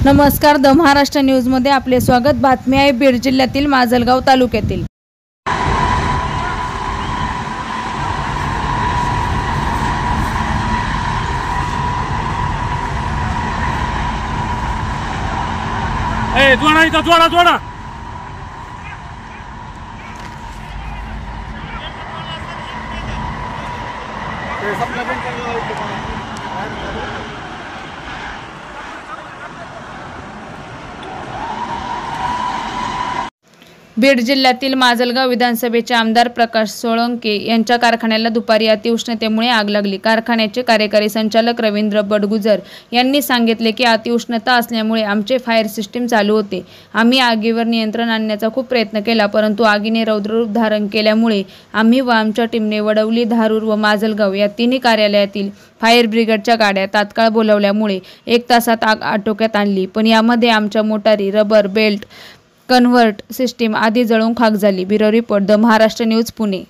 नमस्कार, द महाराष्ट्र न्यूजमध्ये आपले स्वागत। बातमी आहे बीड जिल्ह्यातील माजलगाव तालुक्यातील। जोडा बीड जिल्ह्यातील माजलगाव विधानसभेचे आमदार प्रकाश सोळंके यांच्या कारखान्याला दुपारी अतिउष्णतेमुळे आग लागली। कारखान्याचे कार्यकारी संचालक रवींद्र बडगुजर यांनी सांगितले की अतिउष्णता असल्यामुळे आमचे फायर सिस्टीम चालू होते। आम्ही आगीवर नियंत्रण आणण्याचा खूप प्रयत्न केला, परंतु आगीने रौद्ररूप धारण केल्यामुळे आम्ही व आमच्या टीमने वडवली, धारूर व माजलगाव या तिन्ही कार्यालयातील फायर ब्रिगेडच्या गाड्या तात्काळ बोलावल्यामुळे 1 तासात आग आटोक्यात आणली। पण यामध्ये आमच्या मोटारी, रबर बेल्ट, कन्व्हर्ट सिस्टीम आदी जळून खाक झाली। Bureau report, the Maharashtra news, Pune.